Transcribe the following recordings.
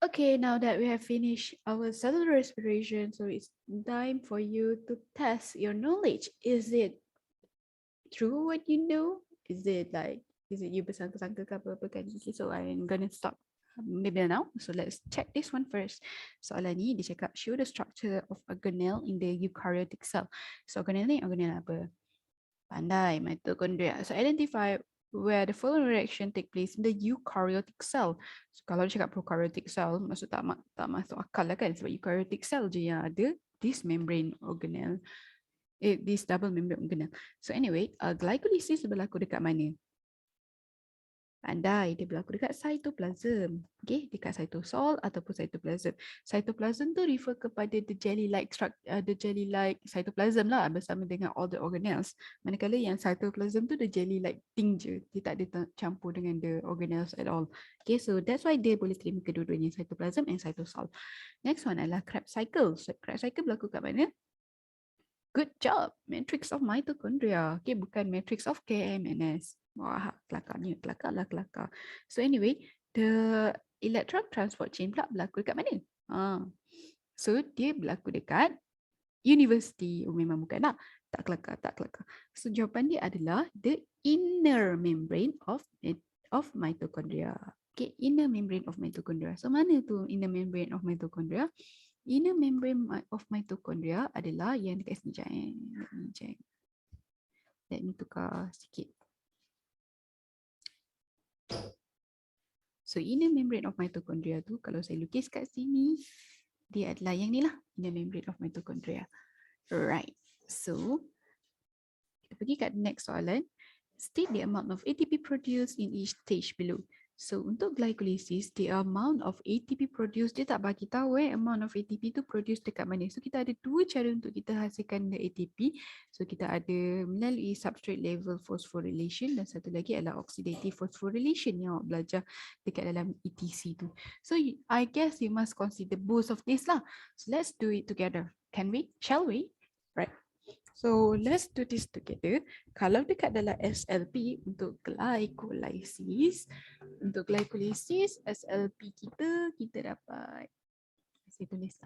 Okay, now that we have finished our cellular respiration, so it's time for you to test your knowledge. Is it true what you know? Is it you bersangka-sangka ke apa-apa kan? Okay, so I'm gonna stop maybe now. So let's check this one first. Soalan ni dia cakap show the structure of organelle in the eukaryotic cell. So organelle ni organelle apa? Pandai, mitochondria. So identify where the following reaction take place in the eukaryotic cell. So, kalau dia cakap prokaryotic cell, maksud tak masuk akal lah kan? Sebab eukaryotic cell je yang ada this membrane organelle. This double membrane organelle. So anyway, glycolysis berlaku dekat mana? Pandai, dia berlaku dekat cytoplasm. Okay, dekat cytosol ataupun cytoplasm. Cytoplasm tu refer kepada the jelly-like the jelly-like cytoplasm lah bersama dengan all the organelles. Manakala yang cytoplasm tu the jelly-like thing je. Dia tak ada campur dengan the organelles at all. Okay, so that's why dia boleh terima kedua-duanya, cytoplasm and cytosol. Next one adalah Krebs cycle. So, Krebs cycle berlaku kat mana? Good job. Matrix of mitochondria. Okay, bukan matrix of KMNS. Wah, kelakarnya. Kelakar. So anyway, the electron transport chain pula berlaku dekat mana? So dia berlaku dekat university. Oh, memang bukan lah. Tak kelakar. So jawapan dia adalah the inner membrane of mitochondria. Okay, inner membrane of mitochondria. So mana tu inner membrane of mitochondria? Inner membrane of mitochondria adalah yang dekat sini. Let me tukar sikit. So inner membrane of mitochondria tu kalau saya lukis kat sini, dia adalah yang ni lah, inner membrane of mitochondria. Right. So kita pergi kat next soalan. State the amount of ATP produced in each stage below. So untuk glycolysis, the amount of ATP produced, dia tak bagi tahu amount of ATP tu produced dekat mana. So kita ada dua cara untuk kita hasilkan the ATP. So kita ada melalui substrate level phosphorylation dan satu lagi adalah oxidative phosphorylation yang awak belajar dekat dalam ETC tu. So I guess you must consider both of this lah. So let's do it together. Can we? Shall we? Right. So let's do this together. Kalau dekat dalam SLP untuk glycolysis, SLP kita dapat, saya tulis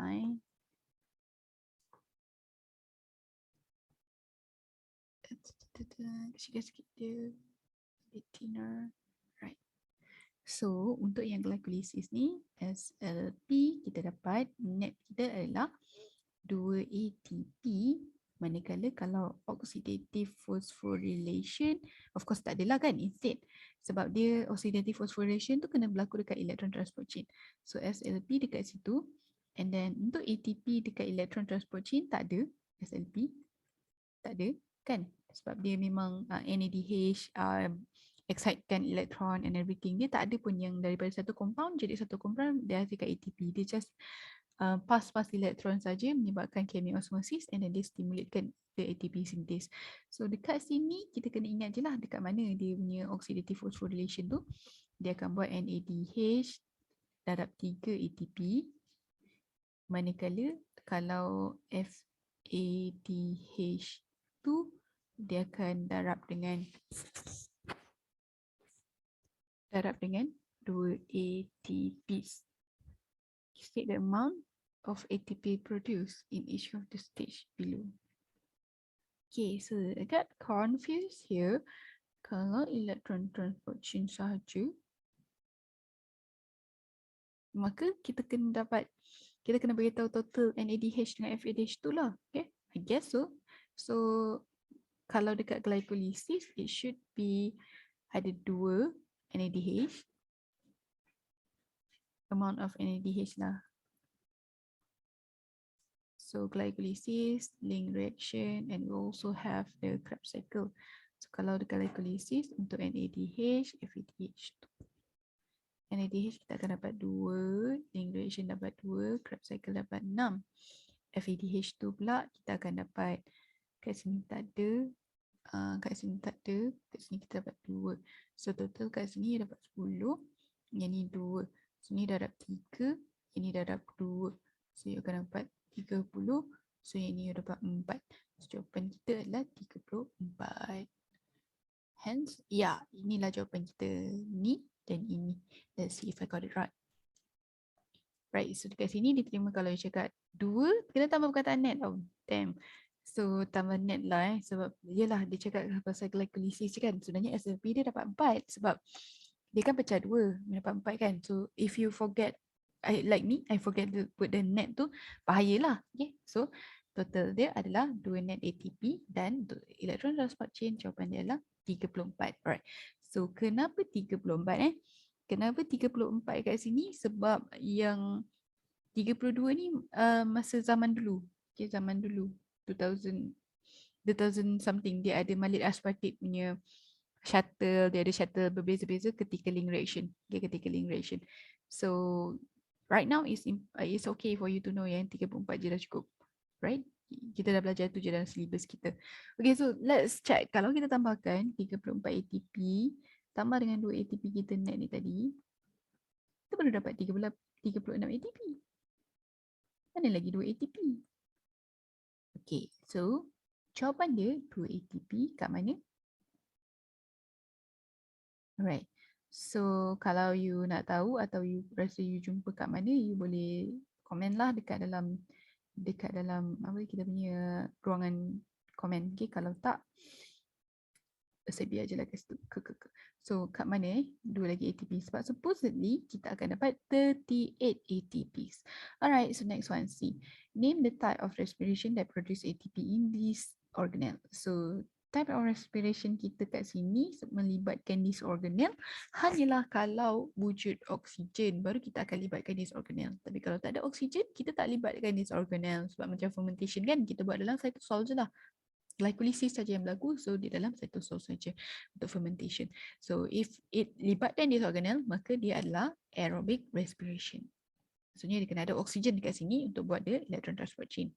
sikit dia thinner. Right. So untuk yang glycolysis ni SLP kita dapat net kita adalah 2 ATP. Manakala kalau oxidative phosphorylation, of course tak adalah kan, instead. Sebab dia oxidative phosphorylation tu kena berlaku dekat electron transport chain. So SLP dekat situ. And then untuk ATP dekat electron transport chain tak ada. SLP tak ada kan. Sebab dia memang NADH, excitekan elektron and everything. Dia tak ada pun yang daripada satu compound jadi satu compound dia hasilkan ATP. Dia just pass elektron saja menyebabkan chemiosmosis and then dia stimulatekan the ATP synthase. So dekat sini kita kena ingat je lah dekat mana dia punya oxidative phosphorylation tu. Dia akan buat NADH darab 3 ATP. Manakala kalau FADH tu dia akan darab dengan 2 ATPs. State the amount of ATP produced in each of the stage below. Okay, so I got confused here. Kalau electron transport chain sahaja, maka kita kena beritahu total NADH dengan FADH tu lah. Okay, I guess so. So kalau dekat glycolysis, it should be ada 2 NADH. Amount of NADH lah. So glycolysis, link reaction, and we also have the Krebs cycle. So kalau the glycolysis untuk NADH, FADH. NADH kita akan dapat 2, link reaction dapat 2, Krebs cycle dapat 6. FADH tu pula kita akan dapat, kat sini tak ada, kat sini tak ada, kat sini kita dapat 2. So total kat sini dapat 10, yang ni 2. So ni darab 3, ini darab 2. So you akan dapat 30. So yang ni dapat 4. So jawapan kita adalah 34. Hence, ya, inilah jawapan kita. Ni dan ini. Let's see if I got it right. Right, so dekat sini diterima kalau you cakap 2, kena tambah perkataan net. Oh, damn. So tambah net lah sebab yelah dia cakap pasal glycolysis kan. Sebenarnya SLP dia dapat 4 sebab dia kan pecah 2, dia dapat 4 kan. So if you forget, like me, I forget to put the net tu, bahayalah. Okay, so total dia adalah 2 net ATP dan untuk electron transport chain jawapan dia adalah 34. Alright. So kenapa 34 Kenapa 34 kat sini? Sebab yang 32 ni masa zaman dulu. Okay, zaman dulu. 2000 something. Dia ada malit aspartate punya shuttle. Dia ada shuttle berbeza-beza ketika link reaction. Okay, ketika link reaction. So, right now it's okay for you to know yang 34 je dah cukup. Right? Kita dah belajar tu je dalam syllabus kita. Okay, so let's check. Kalau kita tambahkan 34 ATP tambah dengan 2 ATP kita net ni tadi, kita baru dapat 36 ATP. Mana lagi 2 ATP? Okay, so jawapan dia 2 ATP kat mana? Alright. So kalau you nak tahu atau you rasa you jumpa kat mana, you boleh komen lah dekat dalam apa kita punya ruangan komen. Okay, kalau tak saya biar je lah kat situ. So kat mana 2 lagi ATP. Sebab supposedly kita akan dapat 38 ATPs. Alright, so next one, C. Name the type of respiration that produce ATP in this organelle. So type of respiration kita kat sini melibatkan this organelle hanyalah kalau wujud oksigen baru kita akan libatkan this organelle. Tapi kalau tak ada oksigen, kita tak libatkan this organelle. Sebab macam fermentation kan, kita buat dalam cytosol je lah. Glycolysis saja yang berlaku, so di dalam cytosol saja untuk fermentation. So if it libatkan this organelle, maka dia adalah aerobic respiration. Maksudnya dia kena ada oksigen dekat sini untuk buat the electron transport chain.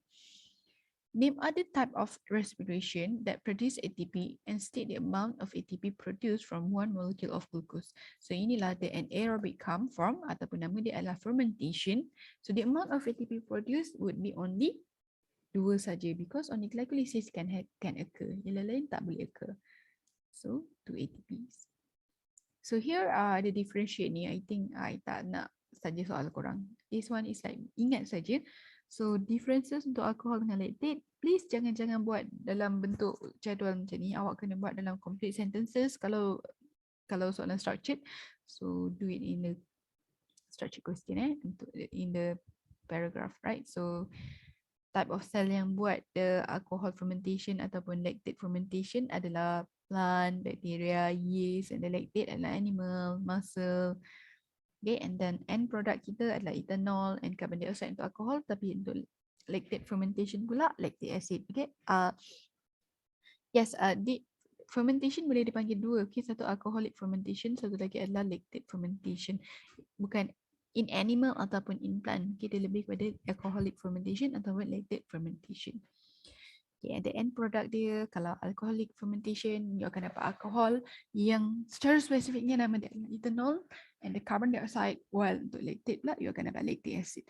Name other type of respiration that produce ATP and state the amount of ATP produced from one molecule of glucose. So inilah the anaerobic come from, ataupun nama dia adalah fermentation. So the amount of ATP produced would be only 2 saja because only glycolysis can occur. Yang lain tak boleh occur. So 2 ATPs. So here the differentiate ni, I think I tak nak saja soal korang. This one is like ingat saja. So differences untuk alcohol dengan lactate, please jangan buat dalam bentuk jadual macam ni. Awak kena buat dalam complete sentences kalau soalan structured. So do it in the structured question untuk in the paragraph, right? So type of cell yang buat the alcohol fermentation ataupun lactate fermentation adalah plant, bacteria, yeast, and the lactate adalah animal, muscle. Okay, and then end product kita adalah ethanol and carbon dioxide untuk alcohol, tapi untuk lactate fermentation pula lactic acid. Okay, yes, di fermentation boleh dipanggil 2. Okay, satu alcoholic fermentation, satu lagi adalah lactate fermentation. Bukan in animal ataupun in plant. Okay, dia lebih kepada alcoholic fermentation ataupun lactate fermentation. Okay, and the end product dia, kalau alcoholic fermentation, you akan dapat alcohol yang secara spesifiknya nama dia adalah ethanol and the carbon dioxide, while untuk lactate pula, you akan dapat lactic acid.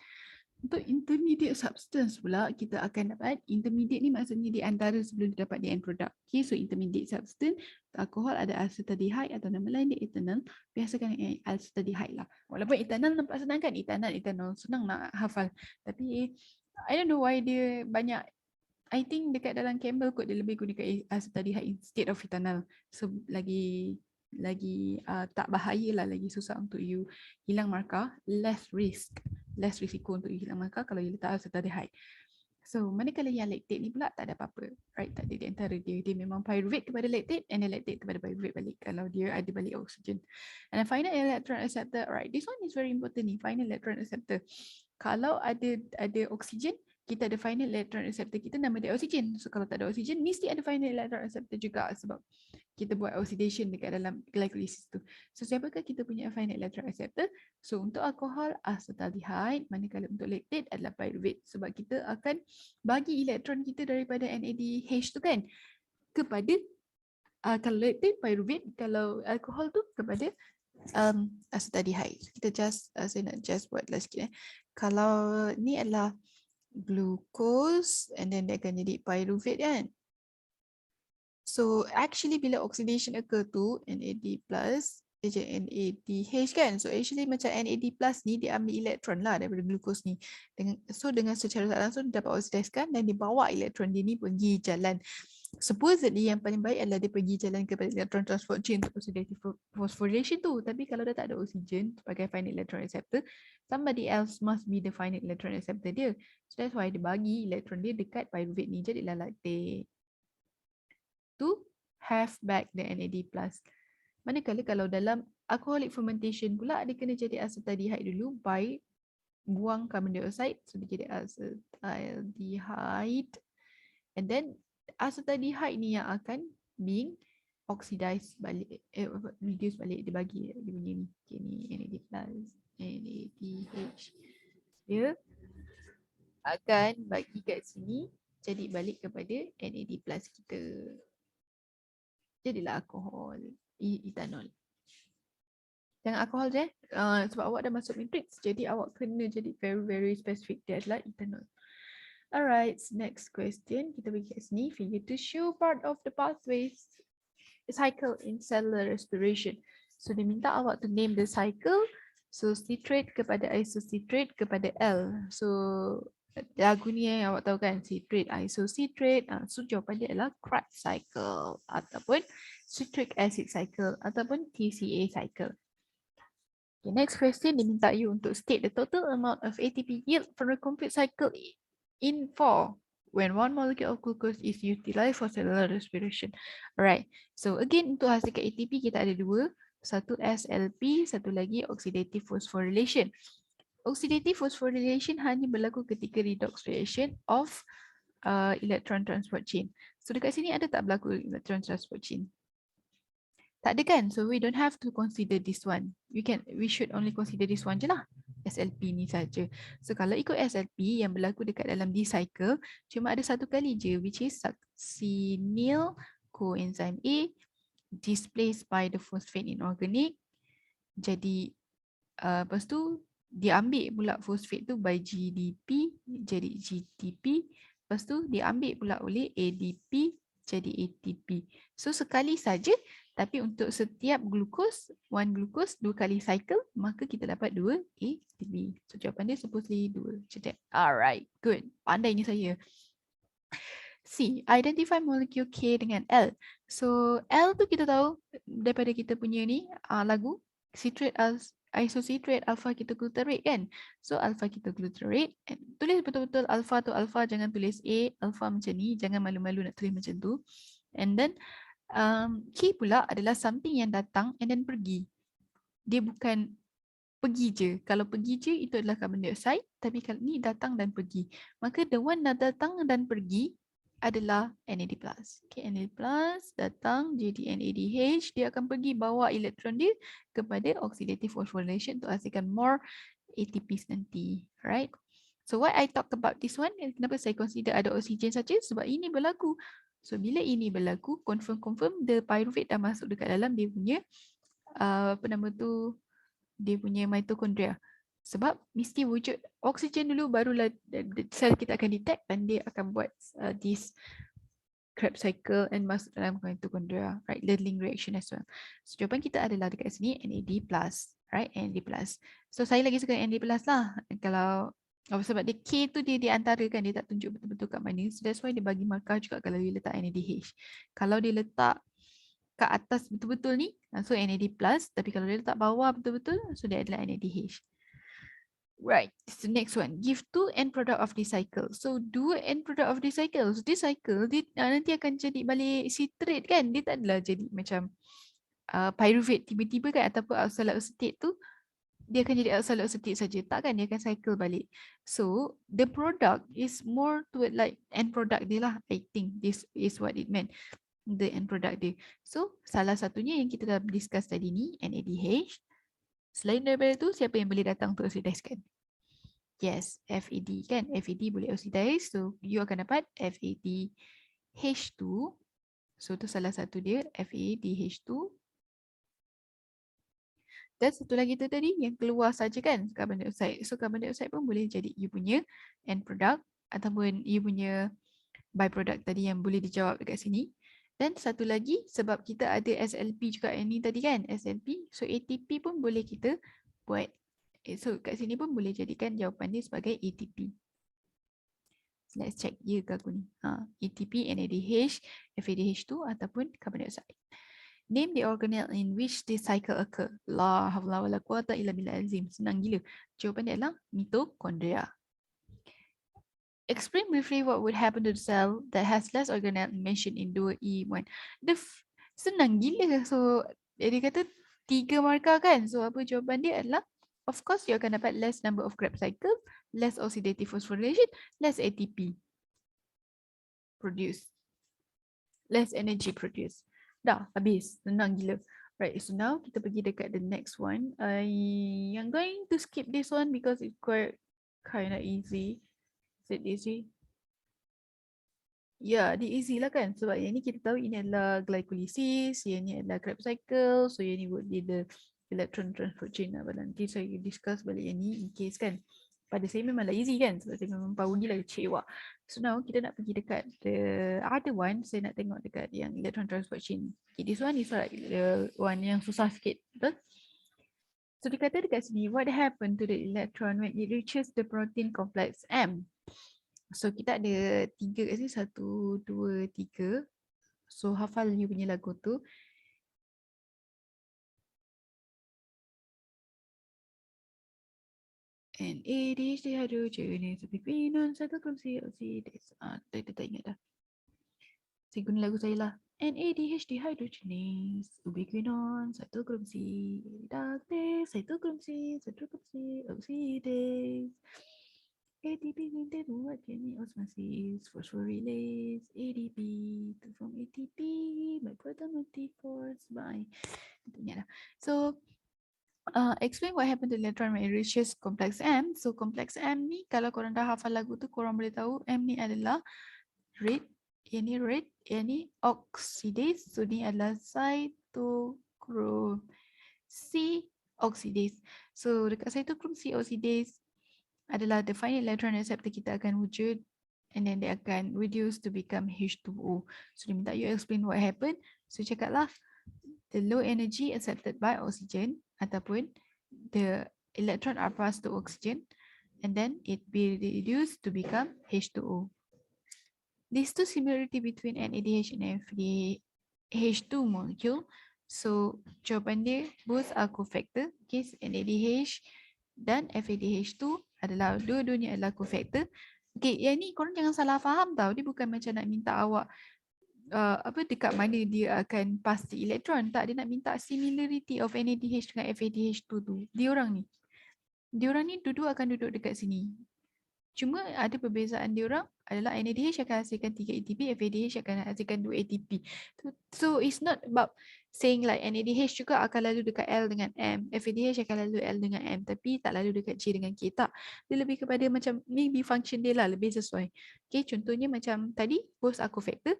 Untuk intermediate substance pula, kita akan dapat, intermediate ni maksudnya di antara sebelum dapat di end product. Okay, so intermediate substance, alkohol ada acetaldehyde atau nama lain dia ethanol, biasakan acetaldehyde lah. Walaupun ethanol nampak senang kan, ethanol senang nak hafal. Tapi I don't know why dia banyak, I think dekat dalam Campbell kot dia lebih gunakan acetaldehyde instead of ethanol. So lagi tak bahaya lah, lagi susah untuk you hilang markah, less risiko untuk you hilang markah kalau you letak acetaldehyde. So manakala yang lactate ni pula tak ada apa-apa, right? Tak ada di antara dia memang pyruvate kepada lactate and then lactate kepada pyruvate balik kalau dia ada balik oksigen. And then final electron acceptor, right? This one is very important ni, final electron acceptor. Kalau ada oksigen, kita ada final electron acceptor kita, nama dia oksigen. So kalau tak ada oksigen, mesti ada final electron acceptor juga sebab kita buat oxidation dekat dalam glycolysis tu. So siapakah kita punya final electron acceptor? So untuk alkohol, acetaldehyde, manakala untuk lactate adalah pyruvate. Sebab kita akan bagi elektron kita daripada NADH tu kan kepada kalau lactate pyruvate, kalau alkohol tu kepada acetaldehyde. Kita saya nak buat last sikit. Kalau ni adalah glucose and then dia akan jadi pyruvate kan. So actually bila oxidation occur tu NAD plus dia jadi NADH kan. So actually macam NAD plus ni dia ambil elektron lah daripada glukos ni. Dengan secara tak langsung dia dapat oxidiskan dan dia bawa elektron dia ni pergi jalan. Supposedly yang paling baik adalah dia pergi jalan kepada electron transport chain untuk oxidative phosphorylation tu. Tapi kalau dah tak ada oksigen sebagai final electron receptor, somebody else must be the final electron receptor dia. So that's why dia bagi elektron dia dekat pyruvate ni. Jadilah lactate to have back the NAD+. Manakala kalau dalam alcoholic fermentation pula dia kena jadi acetaldehyde dulu by buang carbon dioxide. So dia jadi acetaldehyde. And then acetaldehyde ni yang akan being oxidized balik, reduce balik, dia bagi dia punya ni. Okay, ni NAD+, NADH. Dia akan bagi kat sini jadi balik kepada NAD+ kita. Jadilah alkohol, etanol. Jangan alkohol je, sebab awak dah masuk matrix, jadi awak kena jadi very very specific. Dia adalah etanol. Alright, next question. Kita pergi kat sini. Figure to show part of the pathways cycle in cellular respiration. So dia minta awak to name the cycle. So citrate kepada isocitrate kepada L. So lagu ni yang awak tahu kan, citrate, isocitrate. So jawapan dia adalah Krebs cycle ataupun citric acid cycle ataupun TCA cycle. Okay, next question, dia minta you untuk state the total amount of ATP yield from a complete cycle in 4 when one molecule of glucose is utilized for cellular respiration. Alright, so again untuk hasilkan ATP kita ada dua. Satu SLP, satu lagi oxidative phosphorylation. Oxidative phosphorylation hanya berlaku ketika redox reaction of electron transport chain. So dekat sini ada tak berlaku electron transport chain? Tak ada kan? So we don't have to consider this one. We should only consider this one je lah. SLP ni saja. So kalau ikut SLP yang berlaku dekat dalam this cycle, cuma ada satu kali je, which is succinyl coenzyme A displaced by the phosphate inorganic. Jadi lepas tu dia ambil pula phosphate tu by GDP jadi GTP. Lepas tu dia ambil pula oleh ADP jadi ATP. So sekali saja, tapi untuk setiap glukos, one glukos, 2 kali cycle, maka kita dapat 2 ATP. So jawapan dia supposedly 2. Macam alright, good. Pandai ni saya. C. Identify molecule K dengan L. So L tu kita tahu daripada kita punya ni lagu citrate isocitrate alpha ketoglutarate kan. So alpha ketoglutarate, tulis betul-betul alpha tu alpha, jangan tulis A alpha macam ni, jangan malu-malu nak tulis macam tu. And then K pula adalah something yang datang and then pergi. Dia bukan pergi je. Kalau pergi je itu adalah carbon dioxide, tapi kalau ni datang dan pergi. Maka the one yang datang dan pergi adalah NAD+. Okay, NAD+ datang jadi NADH, dia akan pergi bawa elektron dia kepada oxidative phosphorylation untuk hasilkan more ATPs nanti. Right? So what I talk about this one, kenapa saya consider ada oksigen saja? Sebab ini berlaku. So bila ini berlaku, confirm the pyruvate dah masuk dekat dalam dia punya dia punya mitochondria. Sebab mesti wujud oksigen dulu, barulah sel kita akan detect dan dia akan buat this Krebs cycle and masuk dalam mitochondria, right? Learning reaction as well. So jawapan kita adalah dekat sini NAD+, right? NAD+. So saya lagi suka NAD+ lah. Kalau sebab dia K tu dia di antara kan, dia tak tunjuk betul-betul kat mana. So that's why dia bagi markah juga kalau dia letak NADH. Kalau dia letak kat atas betul-betul ni, so NAD+, tapi kalau dia letak bawah betul-betul, so dia adalah NADH. Right, so next one, give 2 end product of this cycle. So 2 end product of this cycle. So this cycle dia nanti akan jadi balik citrate kan, dia tak adalah jadi macam pyruvate tiba-tiba kan, ataupun oxalate acetate tu dia akan jadi oxalate acetate saja, tak kan, dia akan cycle balik. So the product is more toward like end product dia lah. I think this is what it meant, the end product dia. So salah satunya yang kita dah discuss tadi ni NADH. Selain daripada tu, siapa yang boleh datang untuk oxidizekan? Yes, FAD kan. FAD boleh oxidize. So you akan dapat FADH2. So tu salah satu dia, FADH2. Dan satu lagi tu tadi yang keluar saja kan, carbon dioxide. So carbon dioxide pun boleh jadi you punya end product ataupun you punya byproduct tadi yang boleh dijawab dekat sini. Dan satu lagi, sebab kita ada SLP juga yang ni tadi kan, SLP. So ATP pun boleh kita buat. So kat sini pun boleh jadikan jawapan dia sebagai ATP. Let's check ya ke aku ni. ATP, NADH, FADH2 ataupun carbon dioxide. Name the organelle in which this cycle occur. La hawla wala quwata illa billah azim. Senang gila. Jawapan dia adalah mitochondria. Explain briefly what would happen to the cell that has less organelle mentioned in 2E1. Senang gila. So, dia kata 3 markah kan. So, apa jawapan dia adalah, of course, you akan dapat less number of Krebs cycle, less oxidative phosphorylation, less ATP produced, less energy produced. Dah, habis. Senang gila. Right, so now kita pergi dekat the next one. I'm going to skip this one because it's quite kind of easy. Is it easy? Ya, dia easy lah kan. Sebab yang ni kita tahu ini adalah glycolysis, yang ni adalah Krebs cycle. So yang ni would be the electron transport chain lah. Nanti saya discuss balik yang ni in case kan. Pada saya memanglah easy kan. Sebab saya memang power gila kecewa. So now kita nak pergi dekat the other one. Saya nak tengok dekat yang electron transport chain. Okay, this one is like the one yang susah sikit. Betul? So dia kata dekat sini, what happened to the electron when it reaches the protein complex M? So kita ada 3 kat sini, 1, 2, 3. So hafal you punya lagu tu. NADH dehydrogenase ubiquinon cytochrome oxidase. Dia tak ingat dah. Saya guna lagu saya lah. NADH dehydrogenase ubiquinon cytochrome oxidase oxidase. ATP maintain what can be osmosis phosphorylase ADP to form ATP by proton multiforce by. So explain what happened to the electron when it reaches complex M. So complex M ni kalau korang dah hafal lagu tu, korang boleh tahu M ni adalah red, yang ni red, yang ni oxidase. So ni adalah cytochrome C oxidase. So dekat cytochrome C oxidase adalah the final electron receptor kita akan wujud, and then they akan reduce to become H2O. So dia minta you explain what happened. So cakap lah, the low energy accepted by oxygen ataupun the electron are passed to oxygen and then it be reduced to become H2O. These two similarity between NADH and FADH2 molecule. So jawapan dia both are cofactor. Okay, NADH dan FADH2 adalah dua-duanya adalah cofactor. Okay, yang ni korang jangan salah faham tau. Dia bukan macam nak minta awak dekat mana dia akan pass the electron. Tak, dia nak minta similarity of NADH dengan FADH2 tu. Diorang ni duduk akan duduk dekat sini. Cuma ada perbezaan diorang adalah NADH akan hasilkan 3 ATP, FADH akan hasilkan 2 ATP. So it's not about saying like NADH juga akan lalu dekat L dengan M, FADH akan lalu L dengan M, tapi tak lalu dekat J dengan K. Tak, dia lebih kepada macam maybe function dia lah lebih sesuai. Okay, contohnya macam tadi both are cofactor.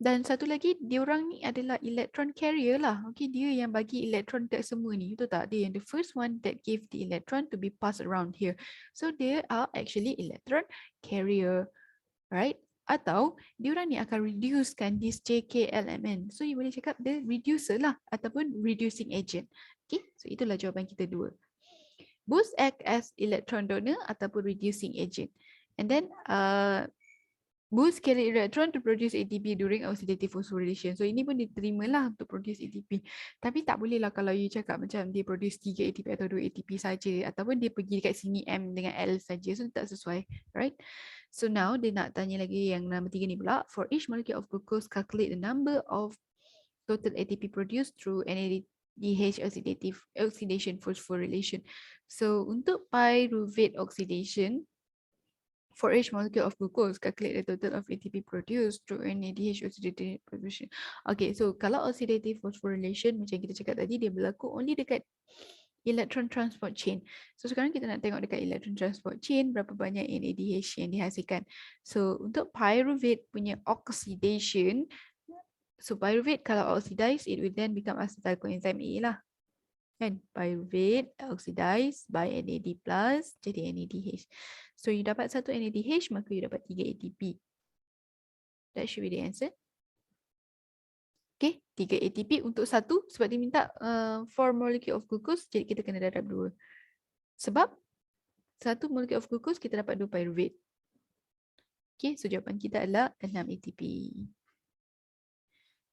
Dan satu lagi, diorang ni adalah electron carrier lah. Okay, dia yang bagi electron dekat semua ni. Betul tak? Dia yang the first one that gave the electron to be passed around here. So, they are actually electron carrier. Right? Atau, diorang ni akan reducekan this JKLMN. So, you boleh cakap the reducer lah. Ataupun reducing agent. Okay, so itulah jawapan kita dua. Both act as electron donor ataupun reducing agent. And then, boost carry electron to produce ATP during oxidative phosphorylation. So ini pun diterima lah untuk produce ATP. Tapi tak boleh lah kalau you cakap macam dia produce 3 ATP atau 2 ATP saja, ataupun dia pergi dekat sini M dengan L saja. So tak sesuai, right? So now dia nak tanya lagi yang nombor 3 ni pula. For each molecule of glucose, calculate the number of total ATP produced through NADH oxidation phosphorylation. So untuk pyruvate oxidation, for each molecule of glucose, calculate the total of ATP produced through NADH oxidative phosphorylation. Okay, so kalau oxidative phosphorylation macam kita cakap tadi, dia berlaku only dekat electron transport chain. So sekarang kita nak tengok dekat electron transport chain berapa banyak NADH yang dihasilkan. So untuk pyruvate punya oxidation, so pyruvate kalau oxidize, it will then become acetyl coenzyme A lah. Kan? Pyruvate oxidized by NAD plus jadi NADH. So you dapat 1 NADH, maka you dapat 3 ATP. That should be the answer. Okay, 3 ATP untuk satu sebab dia minta 4 molecule of glucose, jadi kita kena darab 2. Sebab satu molecule of glucose kita dapat 2 pyruvate. Okay, so jawapan kita adalah 6 ATP.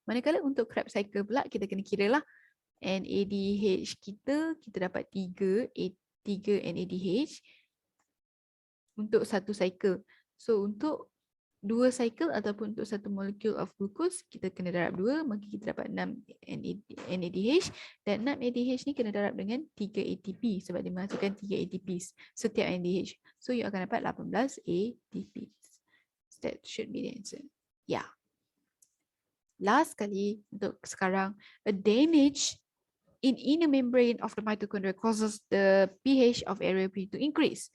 Manakala untuk Krebs cycle pula, kita kena kira lah NADH kita dapat 3 NADH untuk satu cycle. So untuk 2 cycle ataupun untuk satu molekul of glucose, kita kena darab 2, maka kita dapat 6 NADH. Dan 6 NADH ni kena darab dengan 3 ATP sebab dia menghasilkan 3 ATPs setiap NADH. So you akan dapat 18 ATPs. That should be the answer. Yeah. Last kali untuk sekarang, a damage in inner membrane of the mitochondria causes the pH of area P to increase.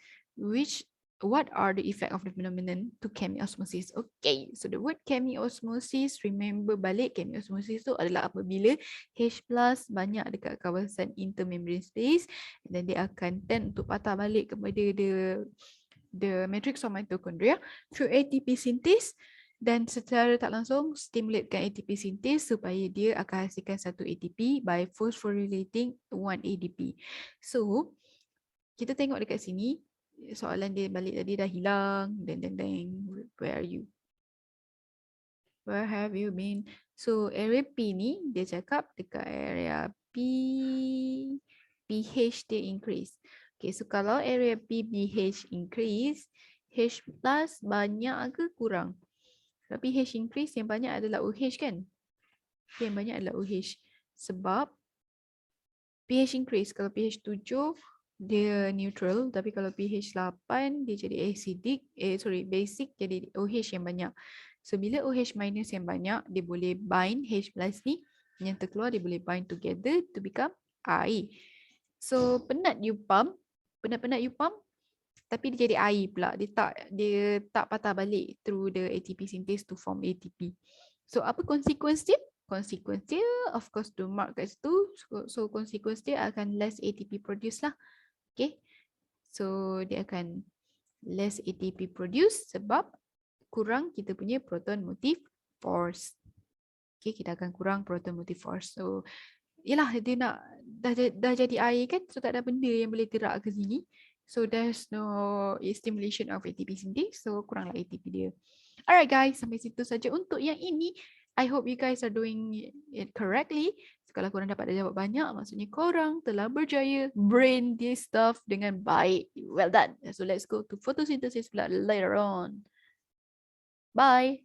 What are the effect of the phenomenon to chemiosmosis? Okay, so the word chemiosmosis, remember balik, chemiosmosis tu adalah apabila H+ banyak dekat kawasan intermembrane space, dan dia akan tend untuk patah balik kepada the matrix of mitochondria through ATP synthase, dan secara tak langsung stimulatekan ATP synthase supaya dia akan hasilkan satu ATP by phosphorylating 1 ADP. So kita tengok dekat sini, soalan dia balik tadi dah hilang. Where are you? Where have you been? So area P ni dia cakap dekat area P, pH dia increase. Okay, so kalau area P pH increase, H+ banyak ke kurang? Kalau pH increase, yang banyak adalah OH kan? Okay, yang banyak adalah OH. Sebab pH increase, kalau pH 7 dia neutral, tapi kalau pH 8 dia jadi acidic, basic, jadi OH yang banyak. So bila OH minus yang banyak, dia boleh bind H+ ni, yang terkeluar dia boleh bind together to become air. So penat you pump, tapi dia jadi air pula. Dia tak patah balik through the ATP synthase to form ATP. So apa consequence dia? Consequence dia, of course, to mark kat situ. So consequence dia akan less ATP produce lah. Okay, so dia akan less ATP produce sebab kurang kita punya proton motive force. Okay, kita akan kurang proton motive force. So yelah, dia nak dah jadi air kan, so tak ada benda yang boleh gerak ke sini. So there's no stimulation of ATP synthase, so kuranglah ATP dia. Alright guys, sampai situ saja untuk yang ini. I hope you guys are doing it correctly. Kalau korang dapat jawab banyak, maksudnya korang telah berjaya brain this stuff dengan baik. Well done. So let's go to photosynthesis pula later on. Bye.